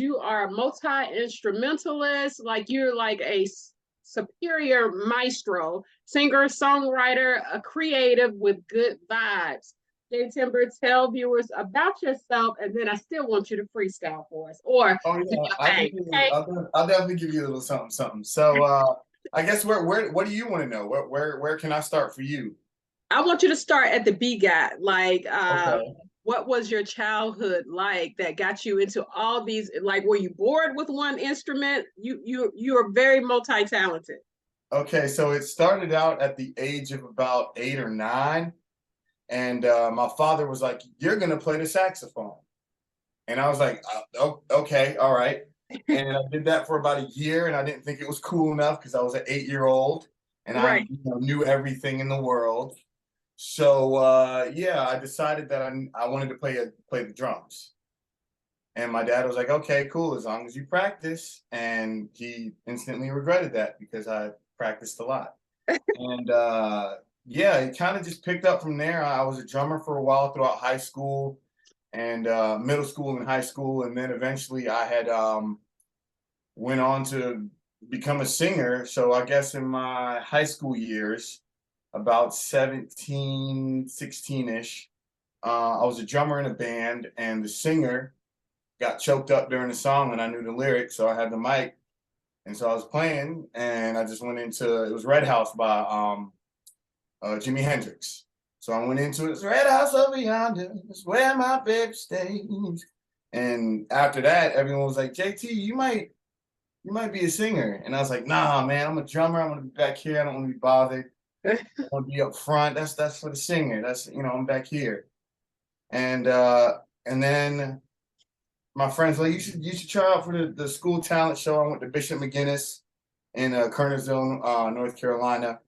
you are a multi-instrumentalist, like you're like a superior maestro, singer, songwriter, a creative with good vibes. J Timber, tell viewers about yourself, and then I still want you to freestyle for us or Oh do yeah, your I can thing. give you, Okay. I'll definitely give you a little something, something. So I guess what do you want to know? Where can I start for you? I want you to start at the BGAT. Like, Okay. what was your childhood like that got you into all these? Like, were you bored with one instrument? You are very multi-talented. Okay, so it started out at the age of about 8 or 9, and my father was like, "You're gonna play the saxophone," and I was like, "Oh, okay, all right." And I did that for about a year, and I didn't think it was cool enough because I was an 8-year-old and I Right. knew everything in the world. So yeah, I decided that I wanted to play the drums. And my dad was like, "Okay, cool, as long as you practice." And he instantly regretted that because I practiced a lot. And yeah, it kind of just picked up from there. I was a drummer for a while throughout high school and middle school and high school, and then eventually I had went on to become a singer. So I guess in my high school years, about 17, 16-ish, I was a drummer in a band, and the singer got choked up during the song, and I knew the lyrics, so I had the mic, and so I was playing, and I just went into, it was Red House by Jimi Hendrix. So I went into it, it's Red House over yonder, it's where my baby stays. And after that, everyone was like, "JT, you might be a singer." And I was like, "Nah, man, I'm a drummer. I'm gonna be back here. I don't want to be bothered. I want to be up front. That's for the singer. That's I'm back here." And then my friends were like, you should try out for the school talent show. I went to Bishop McGinnis in Kernersville, North Carolina.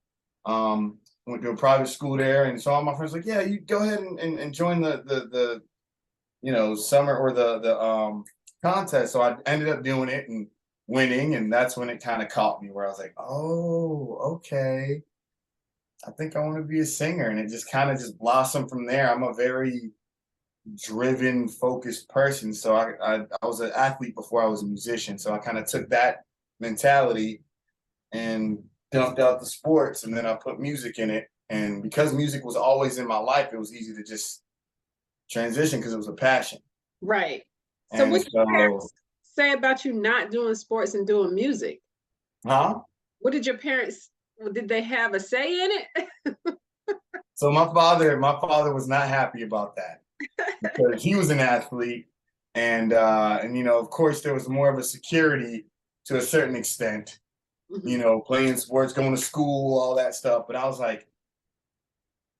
Went to a private school there, and so all my friends were like, "Yeah, you go ahead and join the summer or the contest." So I ended up doing it and winning, and that's when it kind of caught me, where I was like, "Oh, okay, I think I want to be a singer," and it just kind of just blossomed from there. I'm a very driven, focused person, so I was an athlete before I was a musician, so I kind of took that mentality and dumped out the sports, and then I put music in it. And because music was always in my life, it was easy to just transition because it was a passion. Right. So And what did your so, parents say about you not doing sports and doing music? huh? What did your parents, did they have a say in it? So my father was not happy about that because he was an athlete, and of course there was more of a security to a certain extent, Mhm. playing sports, going to school, all that stuff. But I was like,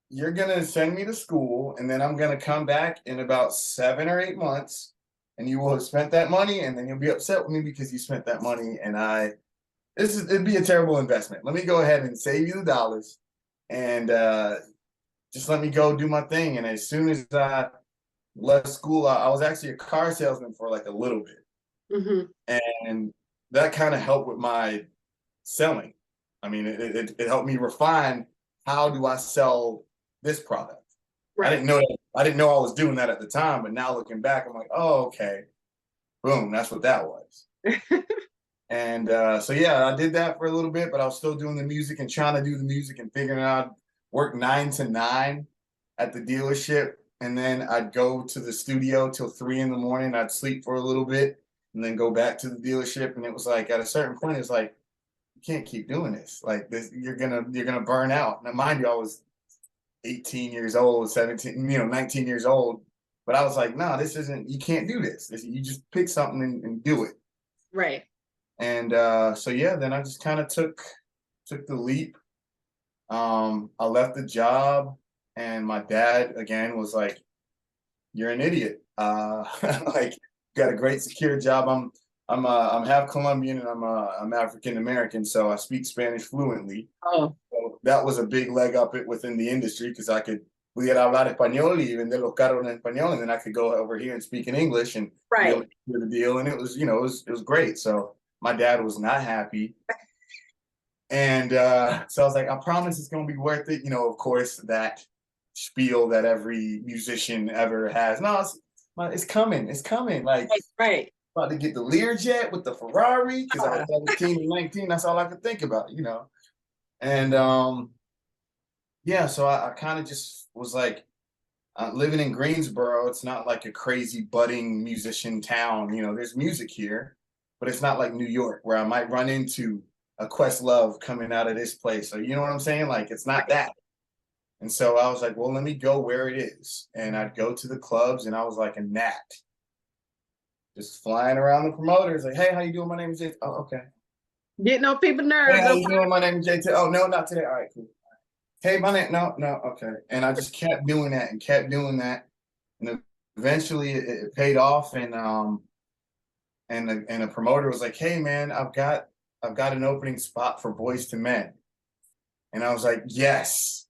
"You're gonna send me to school, and then I'm gonna come back in about 7 or 8 months, and you will have spent that money, and then you'll be upset with me because you spent that money, and it'd be a terrible investment. Let me go ahead and save you the dollars, and just let me go do my thing." And as soon as I left school, I was actually a car salesman for like a little bit, Mhm. and that kind of helped with my selling. I mean, it helped me refine, how do I sell this product. Right. I didn't know I was doing that at the time, but now looking back, I'm like, "Oh, okay, boom, that's what that was." And so yeah, I did that for a little bit, but I was still doing the music and trying to do the music and figuring out, work 9 to 9 at the dealership, and then I'd go to the studio till 3 in the morning. I'd sleep for a little bit and then go back to the dealership. And it was like, at a certain point, it's like, you can't keep doing this. Like this, you're gonna burn out. Now, mind you, I was 18 years old, 17, 19 years old. But I was like, "No, this isn't, you can't do this. You just pick something and do it." Right. And so yeah, then I just kind of took the leap. I left the job, and my dad again was like, "You're an idiot. Like, got a great secure job. I'm half Colombian, and I'm African American, so I speak Spanish fluently. Oh, So that was a big leg up within the industry because I could pudiera hablar español y vender los carros en español, and then I could go over here and speak in English and be able right. to do the deal. And it was, it was great. So my dad was not happy. And so I was like, "I promise it's gonna be worth it." Of course, that spiel that every musician ever has. "No, it's coming. It's coming." Like, Right. Right. about to get the Learjet with the Ferrari because I was 17 and 19. That's all I could think about, you know. And yeah, so I kind of just was like, living in Greensboro, it's not like a crazy budding musician town. You know, there's music here, but it's not like New York where I might run into a Questlove coming out of this place. So you know what I'm saying? Like it's not that. And so I was like, well, let me go where it is. And I'd go to the clubs and I was like a gnat. Just flying around the promoters, like, hey, how you doing? My name is JT. Oh, okay. Getting on people's Hey, nerves. how you doing? My name is JT. Oh, no, not today. All right, cool. Hey, my name, no, okay. And I just kept doing that and kept doing that. And eventually it paid off. And the promoter was like, hey man, I've got an opening spot for Boys to Men. And I was like, yes,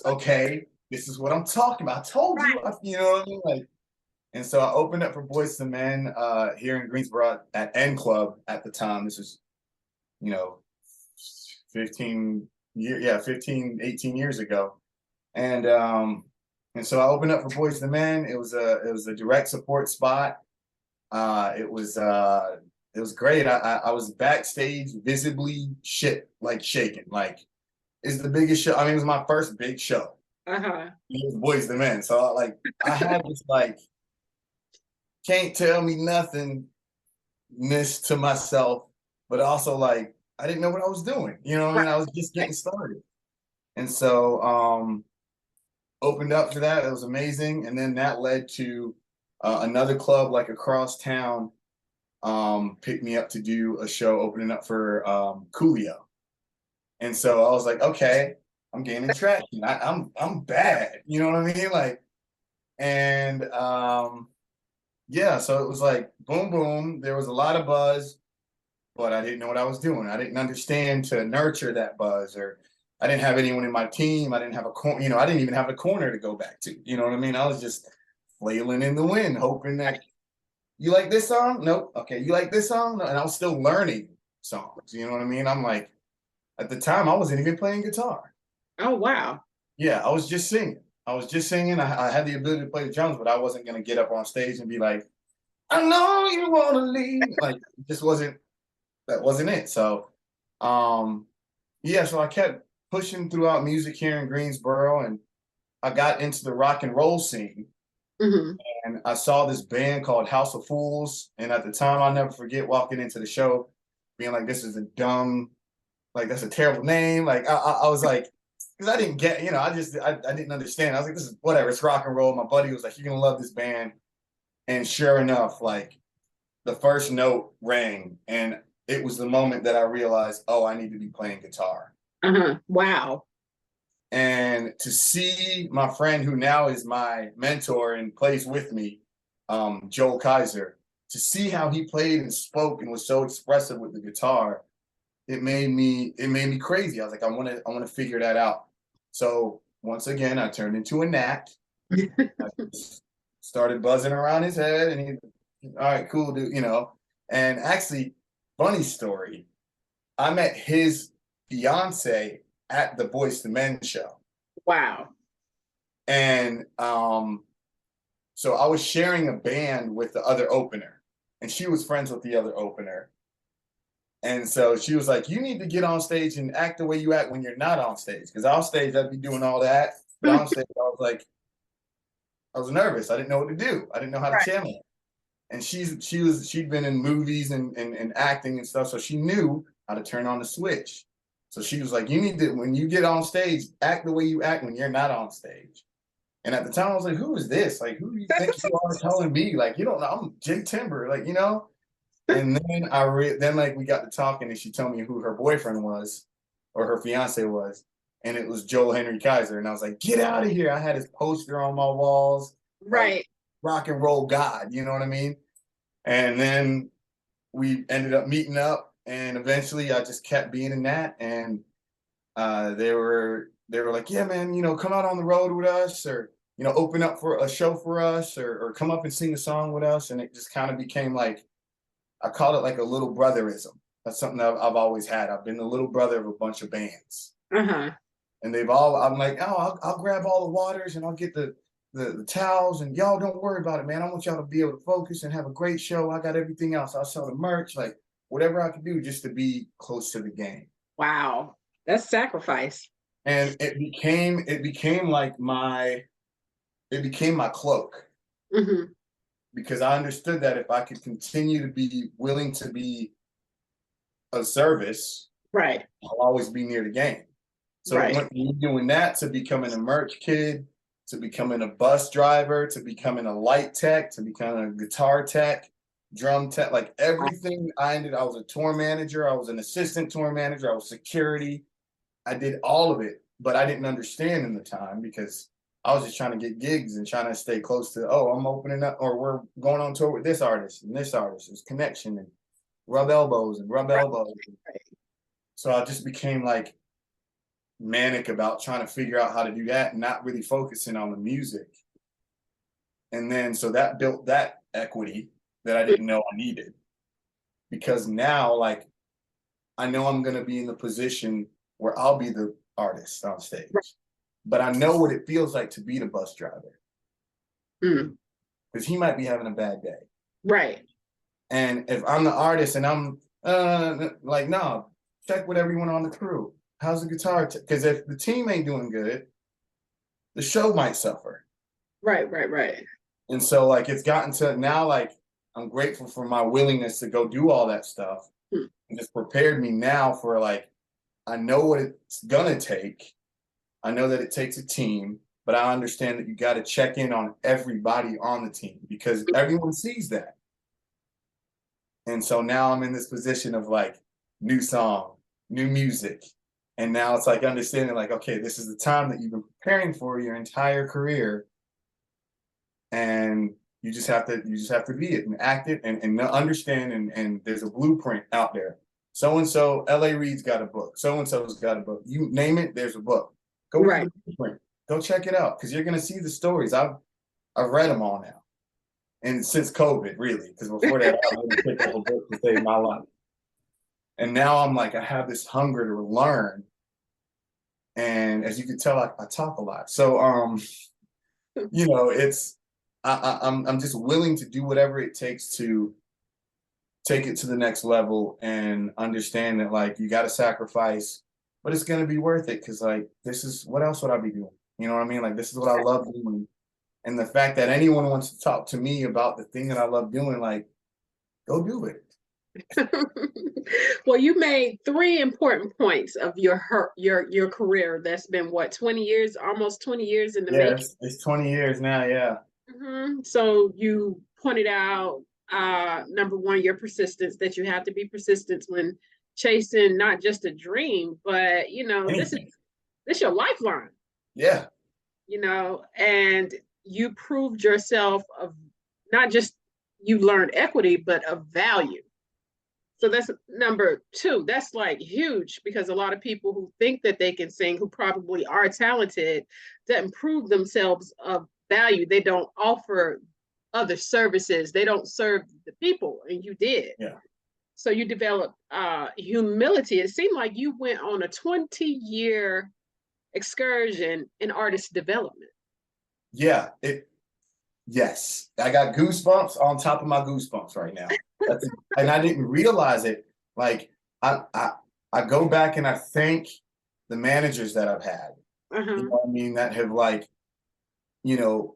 okay. This is what I'm talking about. I told you, you know what I mean? Like, and so I opened up for Boys to Men here in Greensboro at N Club at the time. This was, you know, 18 years ago. And so I opened up for Boys to Men. It was a direct support spot. It was great. I was backstage visibly shaking. Like it's the biggest show. I mean, it was my first big show. It was Boys to Men. So I had this like can't tell me nothing ness to myself, but also like I didn't know what I was doing. You know what I mean? I was just getting started. And so opened up for that. It was amazing. And then that led to another club like across town picked me up to do a show opening up for Coolio. And so I was like, okay, I'm gaining traction. I'm bad. You know what I mean? Like, and yeah, so it was like boom, boom. There was a lot of buzz, but I didn't know what I was doing. I didn't understand to nurture that buzz, or I didn't have anyone in my team. I didn't have I didn't even have a corner to go back to. You know what I mean? I was just flailing in the wind, hoping that you like this song? Nope. Okay, you like this song? No. And I was still learning songs. You know what I mean? I'm like, at the time, I wasn't even playing guitar. Oh wow. Yeah, I was just singing. I had the ability to play the drums, but I wasn't gonna get up on stage and be like, I know you want to leave. Like, it just wasn't. That wasn't it. So, yeah. So I kept pushing throughout music here in Greensboro, and I got into the rock and roll scene. And I saw this band called House of Fools. And at the time, I'll never forget walking into the show, being like, this is a dumb, like, that's a terrible name. Like, I was like, because I didn't get, I didn't understand. I was like, this is whatever, it's rock and roll. My buddy was like, you're going to love this band. And sure enough, like, the first note rang. And it was the moment that I realized, oh, I need to be playing guitar. Wow. And to see my friend who now is my mentor and plays with me, Joel Kaiser, to see how he played and spoke and was so expressive with the guitar, it made me crazy. I was like, I want to figure that out. So once again, I turned into a gnat. I started buzzing around his head, and he, all right, cool, dude, And actually, funny story, I met his fiance at the Boys to Men show. Wow. And so I was sharing a band with the other opener, and she was friends with the other opener. And so she was like, you need to get on stage and act the way you act when you're not on stage. Because off stage, I'd be doing all that. But on stage, I was nervous. I didn't know what to do. I didn't know how to channel it. And she'd been in movies and acting and stuff. So she knew how to turn on the switch. So she was like, you need to, when you get on stage, act the way you act when you're not on stage. And at the time, I was like, who is this? Like, who do you think you are telling me? Like, you don't know, I'm Jay Timber, like, And then then we got to talking, and she told me who her boyfriend was, or her fiance was, and it was Joel Henry Kaiser. And I was like, get out of here. I had his poster on my walls. Right. Like, rock and roll God, you know what I mean? And then we ended up meeting up. And eventually I just kept being in that. And they were like, yeah, man, come out on the road with us, or, open up for a show for us, or come up and sing a song with us. And it just kind of became like, I call it like a little brotherism. That's something that I've always had. I've been the little brother of a bunch of bands. And I'm like, oh, I'll grab all the waters, and I'll get the the towels, and y'all don't worry about it, man. I want y'all to be able to focus and have a great show. I got everything else. I'll sell the merch, like whatever I can do just to be close to the game. Wow. That's sacrifice. And it became like it became my cloak. Mm-hmm. Because I understood that if I could continue to be willing to be of service, Right. I'll always be near the game. So Right. it went from doing that to becoming a merch kid, to becoming a bus driver, to becoming a light tech, to becoming a guitar tech, drum tech, like everything I was a tour manager, I was an assistant tour manager, I was security. I did all of it, but I didn't understand in the time because I was just trying to get gigs and trying to stay close to, oh, I'm opening up, or we're going on tour with this artist and this artist. There's connection and rub elbows and rub elbows. So I just became like manic about trying to figure out how to do that and not really focusing on the music. And then so that built that equity that I didn't know I needed. Because now, like, I know I'm going to be in the position where I'll be the artist on stage. But I know what it feels like to be the bus driver. Because he might be having a bad day. Right. And if I'm the artist and I'm like, no, check with everyone on the crew. How's the guitar? Because if the team ain't doing good, the show might suffer. Right, right, right. And so like it's gotten to now, like I'm grateful for my willingness to go do all that stuff. And just prepared me now for like, I know what it's gonna take. I know that it takes a team, but I understand that you got to check in on everybody on the team because everyone sees that. And so now I'm in this position of like new song, new music. And now it's like understanding like, okay, this is the time that you've been preparing for your entire career. And you just have to be it and act it and understand. And there's a blueprint out there. So-and-so, L.A. Reid's got a book. So-and-so's got a book. You name it, there's a book. Go read the blueprint. Go check it out because you're going to see the stories. I've read them all now. And since COVID, really, because before that, I wouldn't pick up a book to save my life. And now I'm like, I have this hunger to learn. And as you can tell, I talk a lot. So, you know, it's, I'm just willing to do whatever it takes to take it to the next level and understand that like, you got to sacrifice, but it's going to be worth it. Cause like, this is, what else would I be doing? You know what I mean? Like, this is what I love doing. And the fact that anyone wants to talk to me about the thing that I love doing, like, go do it. Well, you made 3 important points of your career. That's been what, 20 years, almost 20 years in the making. It's 20 years now. Yeah. So you pointed out, number 1, your persistence, that you have to be persistent when chasing not just a dream, but you know, Anything. this your lifeline. Yeah. You know, and you proved yourself of not just you learned equity, but of value. So that's number 2. That's like huge because a lot of people who think that they can sing, who probably are talented, that improve themselves of value. They don't offer other services. They don't serve the people, and you did. Yeah. So you developed humility. It seemed like you went on a 20-year excursion in artist development. Yeah. Yes. I got goosebumps on top of my goosebumps right now. And I didn't realize it. Like I go back and I thank the managers that I've had. You know what I mean? That have like, you know,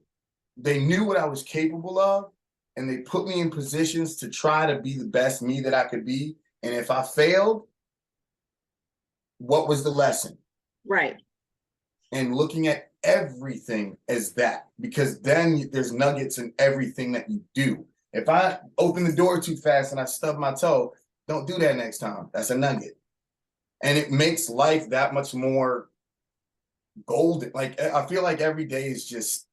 they knew what I was capable of and they put me in positions to try to be the best me that I could be. And if I failed, what was the lesson? Right. And looking at everything as that, because then there's nuggets in everything that you do. If I open the door too fast and I stub my toe, don't do that next time. That's a nugget. And it makes life that much more golden. Like, I feel like every day is just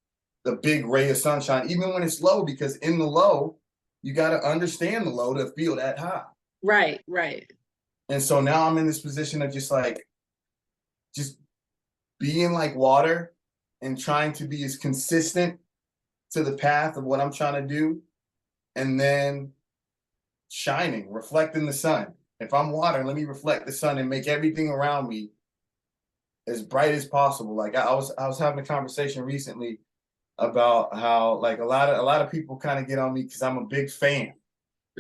a big ray of sunshine, even when it's low, because in the low, you got to understand the low to feel that high. Right, right. And so now I'm in this position of just being like water and trying to be as consistent to the path of what I'm trying to do. And then shining, reflecting the sun. If I'm water, let me reflect the sun and make everything around me as bright as possible. Like I was having a conversation recently about how like a lot of people kind of get on me because I'm a big fan.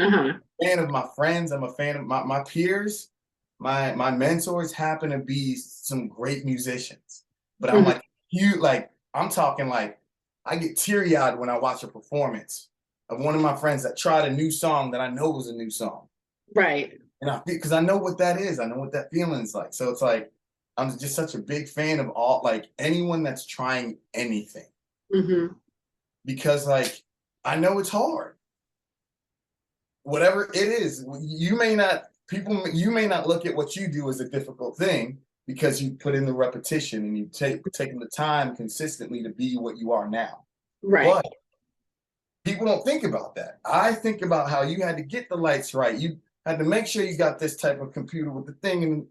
Uh-huh. Fan of my friends. I'm a fan of my peers. My mentors happen to be some great musicians, but I'm Mhm. like you like I'm talking like I get teary eyed when I watch a performance of one of my friends that tried a new song that I know was a new song, Right. and I because I know what that is. I know what that feeling is like. So it's like I'm just such a big fan of all like anyone that's trying anything Hmm. because like I know it's hard. Whatever it is, you may not people you may not look at what you do as a difficult thing because you put in the repetition and you taken the time consistently to be what you are now. Right. But people don't think about that. I think about how you had to get the lights right. You had to make sure you got this type of computer with the thing and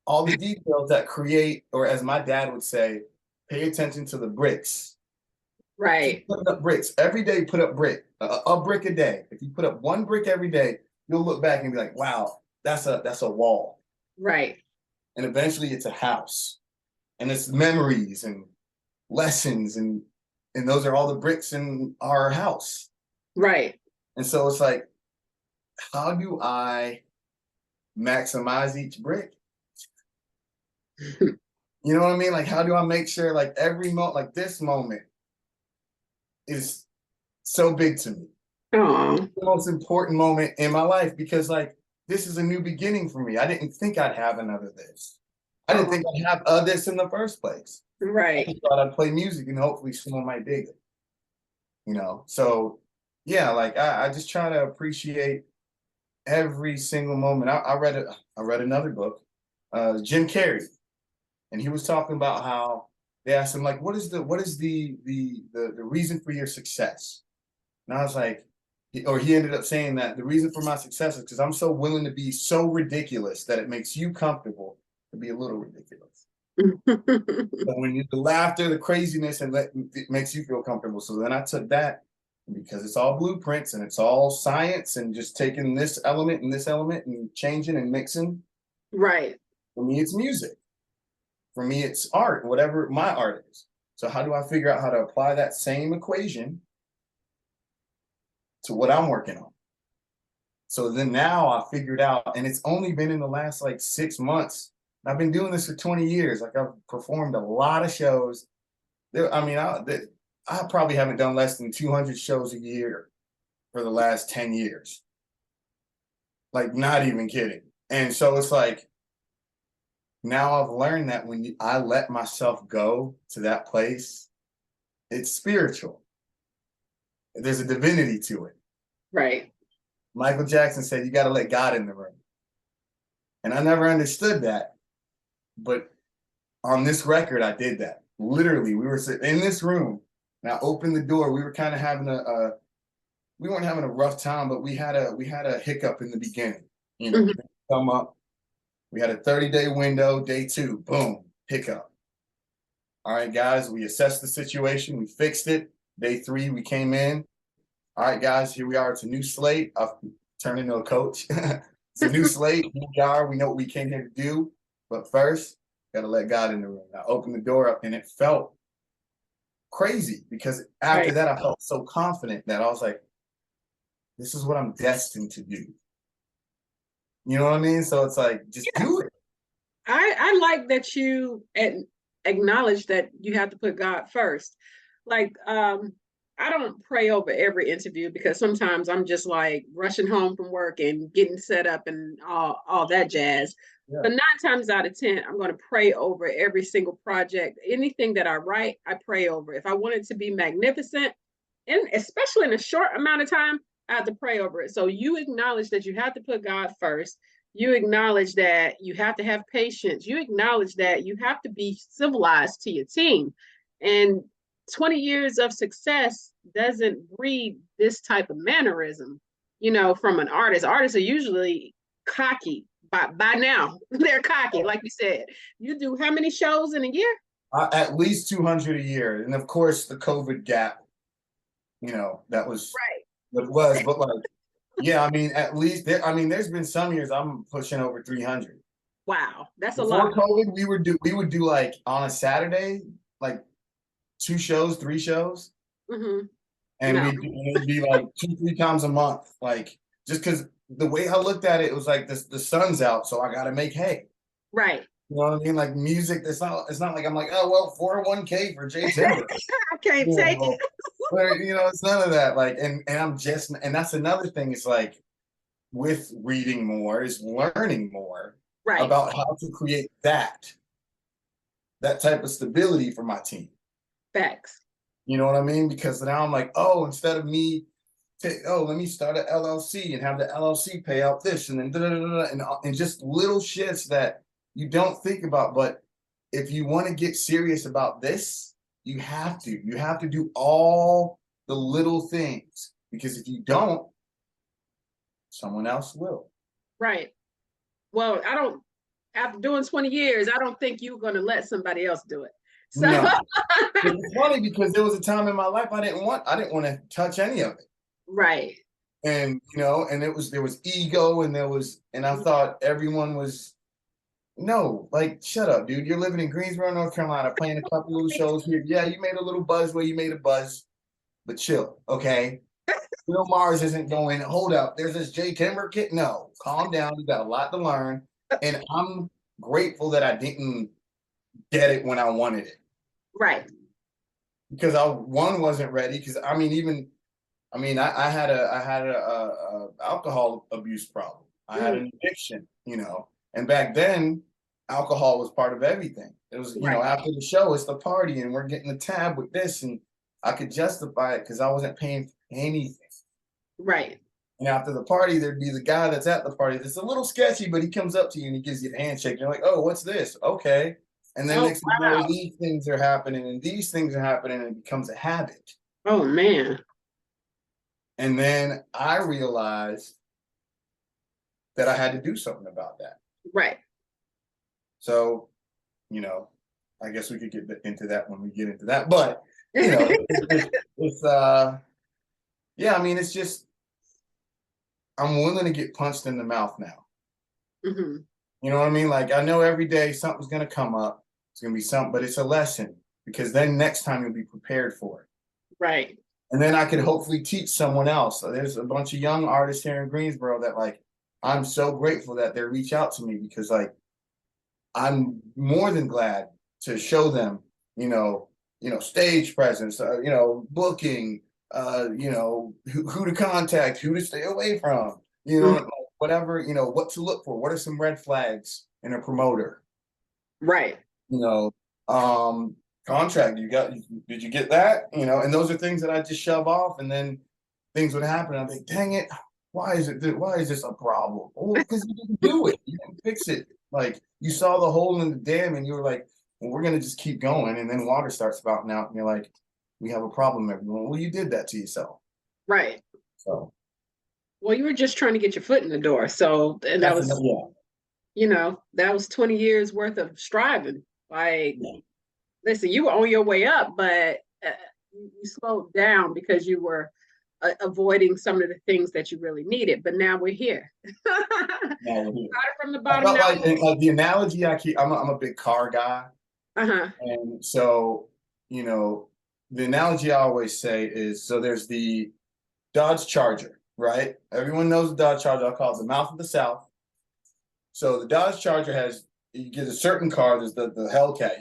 all the details that create, or as my dad would say, pay attention to the bricks. Right. Keep putting up bricks every day. Put up a brick a day. If you put up one brick every day, you'll look back and be like, "Wow, that's a wall." Right. And eventually, it's a house, and it's memories and lessons, and those are all the bricks in our house. Right. And so it's like, how do I maximize each brick? You know what I mean? Like, how do I make sure like every moment, like this moment, is so big to me. Oh. The most important moment in my life because like this is a new beginning for me. I didn't think I'd have another this. I didn't Oh. think I'd have a this in the first place. I Right. just thought I'd play music and hopefully someone might dig it. So yeah, like I just try to appreciate every single moment. I read another book, Jim Carrey, and he was talking about how they asked him like, what is the reason for your success? And I was like, he ended up saying that the reason for my success is because I'm so willing to be so ridiculous that it makes you comfortable to be a little ridiculous. So when the laughter, the craziness, it makes you feel comfortable. So then I took that because it's all blueprints and it's all science and just taking this element and this element and changing and mixing. Right. For me, it's music. For me, it's art, whatever my art is. So how do I figure out how to apply that same equation to what I'm working on? So then now I figured out, and it's only been in the last like 6 months. I've been doing this for 20 years. Like I've performed a lot of shows. I probably haven't done less than 200 shows a year for the last 10 years. Like not even kidding. And so it's like now I've learned that when I let myself go to that place, it's spiritual. There's a divinity to it. Right. Michael Jackson said, you got to let God in the room. And I never understood that. But on this record, I did that. Literally, we were sitting in this room and I opened the door. We were kind of having we weren't having a rough time, but we had a hiccup in the beginning. Mhm. Come up. We had a 30-day window, day 2, boom, hiccup. All right, guys, we assessed the situation, we fixed it. Day 3, we came in. All right, guys, here we are. It's a new slate. I've turned into a coach. It's a new slate. Here we are. We know what we came here to do. But first, got to let God in the room. I opened the door up and it felt crazy because after Right. that, I felt so confident that I was like, this is what I'm destined to do. You know what I mean? So it's like, just Yeah. do it. I like that you acknowledge that you have to put God first. Like, I don't pray over every interview because sometimes I'm just like rushing home from work and getting set up and all that jazz. Yeah. But 9 times out of 10, I'm going to pray over every single project. Anything that I write, I pray over. If I want it to be magnificent, and especially in a short amount of time, I have to pray over it. So you acknowledge that you have to put God first. You acknowledge that you have to have patience. You acknowledge that you have to be civilized to your team. And 20 years of success doesn't breed this type of mannerism, from an artist. Artists are usually cocky by now. They're cocky, like you said. You do how many shows in a year? At least 200 a year. And of course, the COVID gap, that was Right. what it was. But like, yeah, I mean, at least there's been some years I'm pushing over 300. Wow, that's a lot. Before COVID, we would do like on a Saturday, like 2 shows, 3 shows. Hmm. And No. it'd be like 2, 3 times a month. Like, just because the way I looked at it, it was like the sun's out, so I gotta make hay. Right. You know what I mean? Like music, it's not like I'm like, oh well, 401k for Jay Timber. I can't You take know, it. but it's none of that. Like, and I'm just, and that's another thing, is like, with reading more is learning more Right. about how to create that type of stability for my team. Facts. You know what I mean? Because now I'm like, oh, instead of me, let me start an LLC and have the LLC pay out this, and then and just little shifts that you don't think about. But if you want to get serious about this, you have to do all the little things, because if you don't, someone else will. Right. Well, I don't, after doing 20 years, I don't think you're going to let somebody else do it. So, No. It's funny because there was a time in my life I didn't want to touch any of it. right. And and there was ego, and I thought everyone was, no, like, shut up, dude. You're living in Greensboro, North Carolina, playing a couple little shows here. Yeah, you made a little buzz where you made a buzz, but chill, okay? Mars isn't going, hold up, there's this Jay Timber kid. No, calm down. You got a lot to learn. And I'm grateful that I didn't get it when I wanted it. Right. Because I wasn't ready. Because I had a alcohol abuse problem. I had an addiction, and back then, alcohol was part of everything. It was, Right. after the show, it's the party, and we're getting the tab with this, and I could justify it because I wasn't paying for anything. Right. And after the party, there'd be the guy that's at the party that's a little sketchy, but he comes up to you and he gives you a handshake. You're like, oh, what's this? Okay. And then Oh, next thing you know, wow. these things are happening and these things are happening, and it becomes a habit. Oh, man. And then I realized that I had to do something about that. Right. So, I guess we could get into that when we get into that. But, it's yeah, it's just, I'm willing to get punched in the mouth now. Hmm. You know what I mean? Like, I know every day something's going to come up. It's going to be something, but it's a lesson, because then next time you'll be prepared for it. Right. And then I could hopefully teach someone else. So there's a bunch of young artists here in Greensboro that, like, I'm so grateful that they reach out to me, because, like, I'm more than glad to show them, stage presence, booking, who to contact, who to stay away from, Mhm. whatever, what to look for. What are some red flags in a promoter? Right. You know, contract, did you get that? And those are things that I just shove off, and then things would happen. I'm like, dang it, why is this a problem? Well, because you didn't do it. You didn't fix it. Like, you saw the hole in the dam and you were like, well, we're gonna just keep going, and then water starts spouting out, and you're like, we have a problem, everyone. Well, you did that to yourself. Right. So Well, you were just trying to get your foot in the door. So, and that was, yeah. that was 20 years worth of striving. Like, Yeah. listen, you were on your way up, but you slowed down because you were avoiding some of the things that you really needed. But now we're here. Started from the I bottom. felt Now. like the analogy I keep. I'm a big car guy, Uh-huh. and so the analogy I always say is, so there's the Dodge Charger, right? Everyone knows the Dodge Charger. I call it the mouth of the South. So the Dodge Charger has, you get a certain car, there's the Hellcat,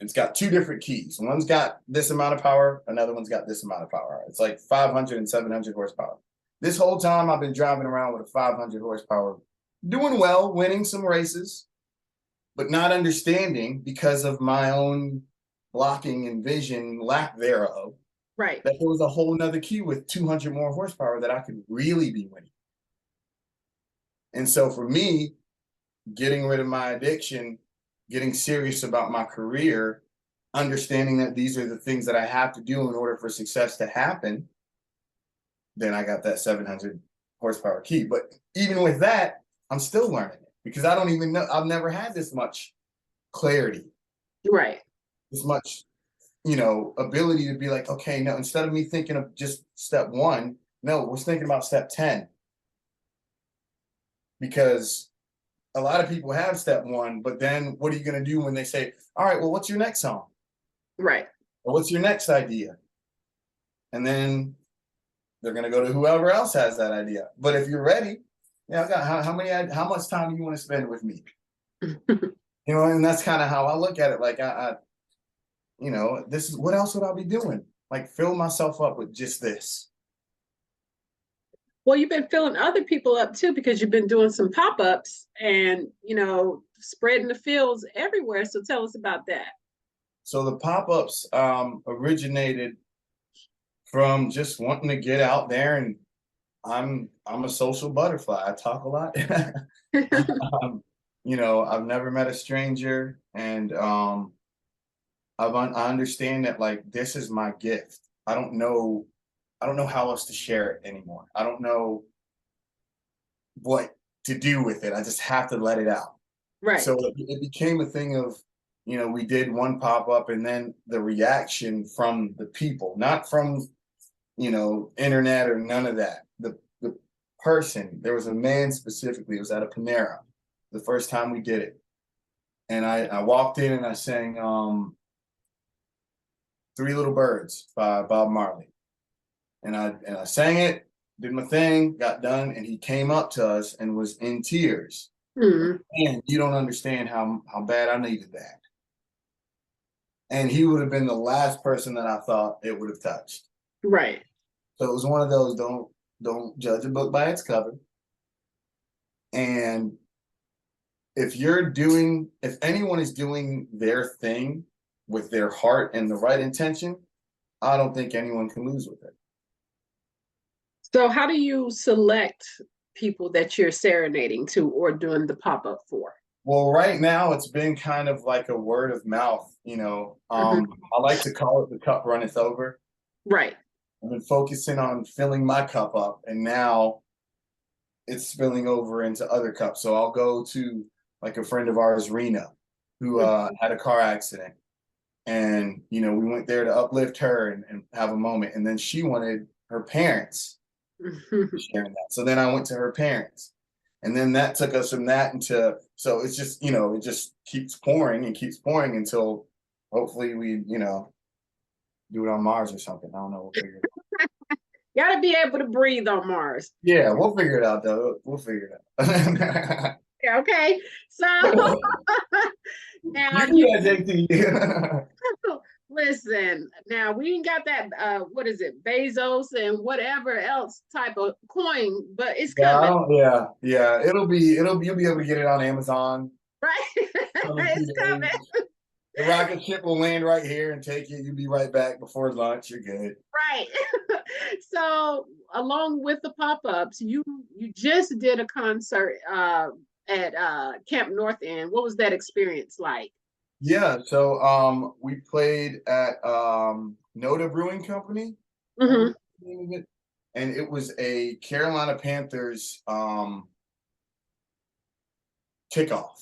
it's got two different keys. One's got this amount of power, another one's got this amount of power. It's like 500 and 700 horsepower. This whole time I've been driving around with a 500 horsepower, doing well, winning some races, but not understanding, because of my own blocking and vision, lack thereof, Right. that there was a whole nother key with 200 more horsepower that I could really be winning. And so for me, getting rid of my addiction, getting serious about my career, understanding that these are the things that I have to do in order for success to happen, then I got that 700 horsepower key. But even with that, I'm still learning it, because I don't even know, I've never had this much clarity, Right. this much, ability to be like, okay, no, instead of me thinking of just step one, no, we're thinking about step 10. Because a lot of people have step one, but then what are you going to do when they say, all right, well, what's your next song? Right. Or what's your next idea? and then they're gonna go to whoever else has that idea. But if you're ready, yeah, I got how much time do you want to spend with me? And that's kind of how I look at it. Like this is what else would I be doing? Like fill myself up with just this. Well, you've been filling other people up too because you've been doing some pop-ups and spreading the fields everywhere. So tell us about that. So the pop-ups originated from just wanting to get out there, and I'm a social butterfly. I talk a lot. I've never met a stranger, and I understand that like this is my gift. I don't know how else to share it anymore. I don't know what to do with it. I just have to let it out. Right. So it became a thing of, we did one pop up, and then the reaction from the people, not from, internet or none of that. The person, there was a man specifically, it was at a Panera, the first time we did it. And I walked in and I sang Three Little Birds by Bob Marley. And I sang it, did my thing, got done, and he came up to us and was in tears. Mm-hmm. And you don't understand how bad I needed that. And he would have been the last person that I thought it would have touched. Right. So it was one of those don't judge a book by its cover. And if anyone is doing their thing with their heart and the right intention, I don't think anyone can lose with it. So how do you select people that you're serenading to or doing the pop-up for? Well, right now it's been kind of like a word of mouth, I like to call it the cup runneth over. Right. I've been focusing on filling my cup up, and now it's spilling over into other cups. So I'll go to like a friend of ours, Rena, who had a car accident. And, we went there to uplift her and have a moment. And then she wanted her parents sharing that. So then I went to her parents. And then that took us from that into, so it's just, it just keeps pouring and keeps pouring until hopefully we, do it on Mars or something. I don't know. We'll figure it out. Gotta be able to breathe on Mars. Yeah, we'll figure it out though. We'll figure it out. Yeah, okay. So now listen, now we ain't got that what is it, Bezos and whatever else type of coin, but it's coming. Yeah. You'll be able to get it on Amazon. Right. It's coming. The rocket ship will land right here and take you. You'll be right back before lunch. You're good. Right. So along with the pop-ups, you just did a concert at Camp North End. What was that experience like? Yeah, so we played at Noda Brewing Company. Mm-hmm. And it was a Carolina Panthers kickoff.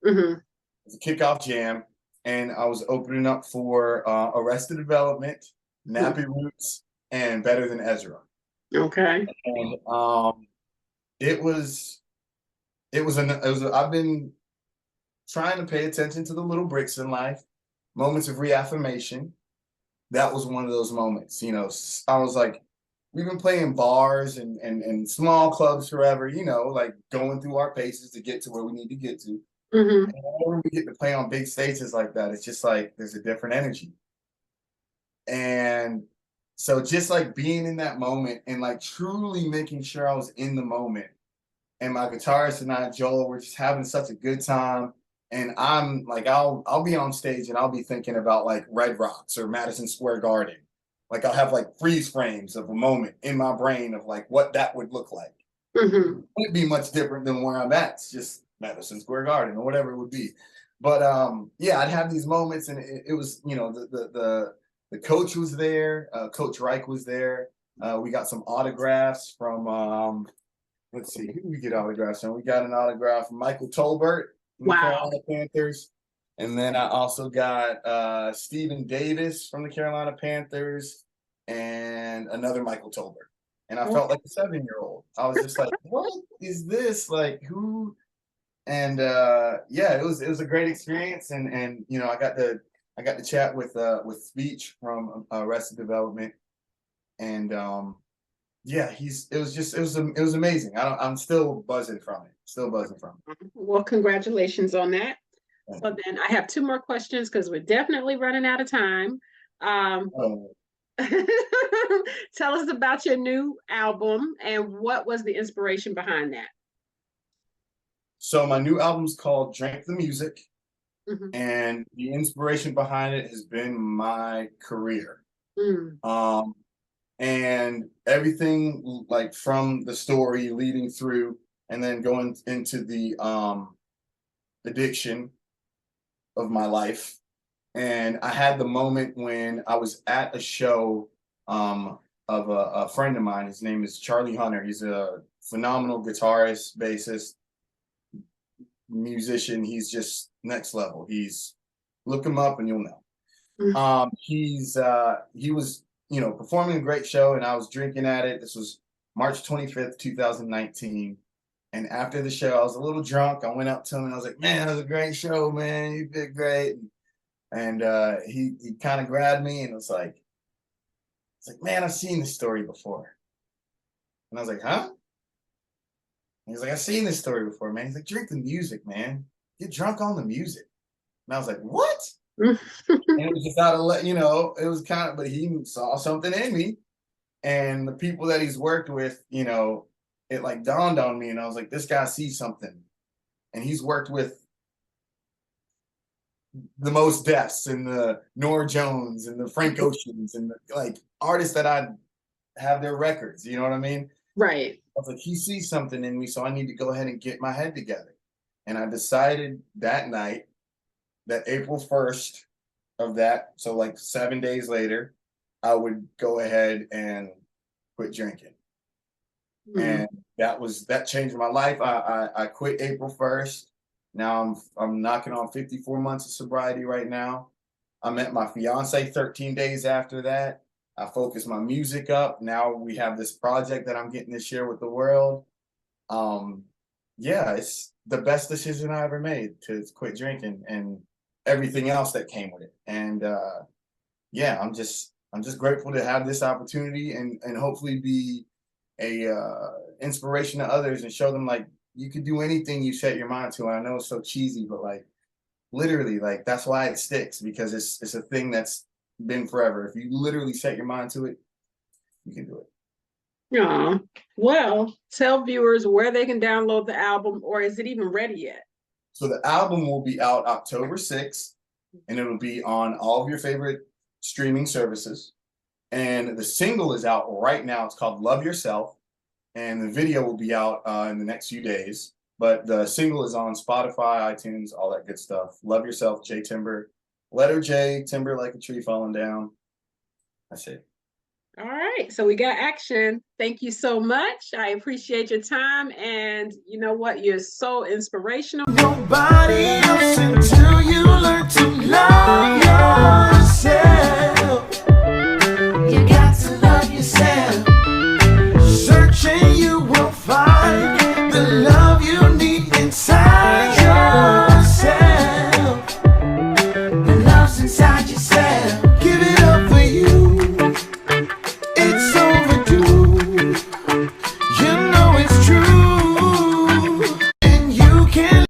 Mm-hmm. It was a kickoff jam, and I was opening up for Arrested Development, Nappy Roots, and Better Than Ezra. Okay. And I've been trying to pay attention to the little bricks in life, moments of reaffirmation. That was one of those moments. I was like, we've been playing bars and small clubs forever, like going through our paces to get to where we need to get to. Mm-hmm. And whenever we get to play on big stages like that, it's just like there's a different energy. And so just like being in that moment and like truly making sure I was in the moment. And my guitarist and I, Joel, we're just having such a good time. And I'm like, I'll be on stage and I'll be thinking about like Red Rocks or Madison Square Garden. Like I'll have like freeze frames of a moment in my brain of like what that would look like. Mm-hmm. It wouldn't be much different than where I'm at. It's just Madison Square Garden or whatever it would be. But yeah, I'd have these moments, and it was, the coach was there, Coach Reich was there. We got some autographs from let's see, who did we get autographs from? We got an autograph from Michael Tolbert from the Carolina Panthers. And then I also got Stephen Davis from the Carolina Panthers and another Michael Tolbert. And I felt like a 7-year-old. I was just like, what is this? Like who? And yeah, it was a great experience. And I got to chat with Speech from Arrested Development. And yeah, it was amazing. I'm still buzzing from it. Still buzzing from it. Well, congratulations on that. Thank So then I have two more questions because we're definitely running out of time. you. Tell us about your new album and what was the inspiration behind that? So my new album's called Drink the Music, Mhm. and the inspiration behind it has been my career. Mm. And everything like from the story leading through and then going into the addiction of my life. And I had the moment when I was at a show of a friend of mine. His name is Charlie Hunter. He's a phenomenal guitarist, bassist, musician. He's just next level. He's look him up and you'll know. Mm. He was, you know, performing a great show, and I was drinking at it. This was March 25th, 2019. And after the show, I was a little drunk. I went up to him and I was like, "Man, that was a great show, man. You did great." And he kind of grabbed me and was like, "Man, I've seen this story before." And I was like, "Huh?" And he's like, "I've seen this story before, man." He's like, "Drink the music, man. Get drunk on the music." And I was like, "What?" And it was just out of, you know, it was kind of, but he saw something in me, and the people that he's worked with, you know, it like dawned on me, and I was like, this guy sees something, and he's worked with the most deaths and the Nora Jones and the Frank Oceans and the, like artists that I have their records, you know what I mean? Right. I was like, he sees something in me, so I need to go ahead and get my head together. And I decided that night that April 1st of that, so like 7 days later, I would go ahead and quit drinking. Mm. And that changed my life. I quit April 1st. Now I'm knocking on 54 months of sobriety right now. I met my fiance 13 days after that. I focused my music up. Now we have this project that I'm getting to share with the world. Yeah, it's the best decision I ever made to quit drinking and everything else that came with it. And yeah, I'm just grateful to have this opportunity and hopefully be a inspiration to others and show them like you can do anything you set your mind to. And I know it's so cheesy, but like literally, like that's why it sticks, because it's a thing that's been forever. If you literally set your mind to it, you can do it. Yeah. Well, tell viewers where they can download the album, or is it even ready yet? So the album will be out October 6th, and it'll be on all of your favorite streaming services. And the single is out right now. It's called Love Yourself. And the video will be out in the next few days. But the single is on Spotify, iTunes, all that good stuff. Love Yourself, J Timber. Letter J, timber like a tree falling down. That's it. All right. So we got action. Thank you so much. I appreciate your time. And you know what? You're so inspirational. Nobody else until you learn to love yourself.